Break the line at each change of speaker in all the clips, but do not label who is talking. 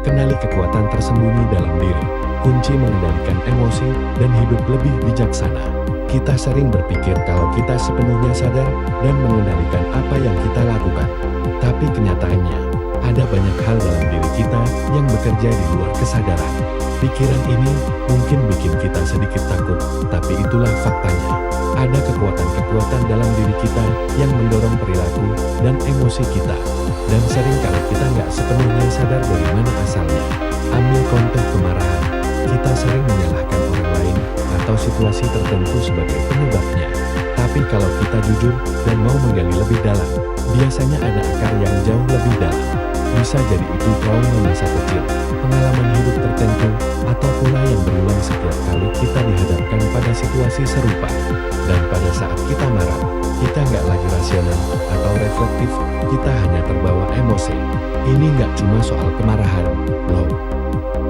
Kenali kekuatan tersembunyi dalam diri, kunci mengendalikan emosi dan hidup lebih bijaksana. Kita sering berpikir kalau kita sepenuhnya sadar dan mengendalikan apa yang kita lakukan. Tapi kenyataannya, ada banyak hal dalam diri kita yang bekerja di luar kesadaran. Pikiran ini mungkin bikin kita sedikit takut, tapi itulah faktanya. Ada kekuatan-kekuatan dalam diri kita yang mendorong perilaku dan emosi kita. Dan sering kalau kita nggak sepenuhnya sadar dari mana asalnya. Ambil contoh kemarahan. Kita sering menyalahkan orang lain atau situasi tertentu sebagai penyebabnya. Tapi kalau kita jujur dan mau menggali lebih dalam, biasanya ada akar yang jauh lebih dalam. Bisa jadi itu trauma masa kecil, pengalaman hidup tertentu, atau pola yang berulang setiap kali kita dihadapkan pada situasi serupa. Dan pada saat kita marah, kita nggak lagi rasional atau reflektif, kita hanya terbawa emosi. Ini nggak cuma soal kemarahan, loh.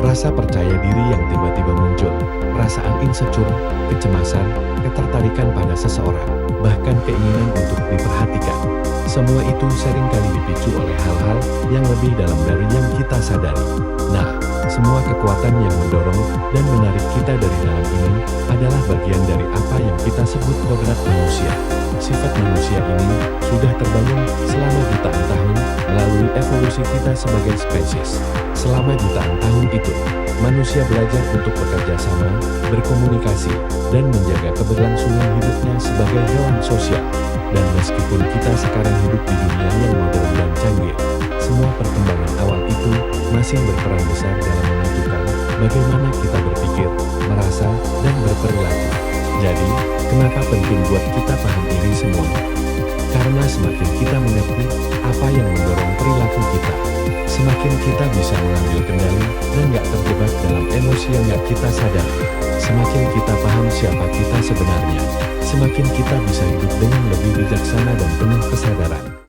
Rasa percaya diri yang tiba-tiba muncul, perasaan insecure, kecemasan, ketertarikan pada seseorang, bahkan keinginan untuk diperhatikan. Semua itu seringkali dipicu oleh hal-hal yang lebih dalam dari yang kita sadari. Nah, semua kekuatan yang mendorong dan menarik kita dari dalam ini adalah bagian dari apa yang kita sebut kodrat manusia. Sifat manusia ini sudah terbangun selama jutaan tahun melalui evolusi kita sebagai spesies. Selama jutaan tahun itu, manusia belajar untuk bekerja sama, berkomunikasi, dan menjaga keberlangsungan hidupnya sebagai hewan sosial. Dan meskipun kita sekarang hidup di dunia yang modern dan canggih, semua perkembangan awal itu masih berperan besar dalam menentukan bagaimana kita berpikir, merasa, dan berperilaku. Jadi, kenapa penting buat kita paham ini semua? Karena semakin kita mengerti apa yang mendorong perilaku kita, semakin kita bisa mengambil kendali dan gak terjebak dalam emosi yang gak kita sadari. Semakin kita paham siapa kita sebenarnya, semakin kita bisa hidup dengan lebih bijaksana dan penuh kesadaran.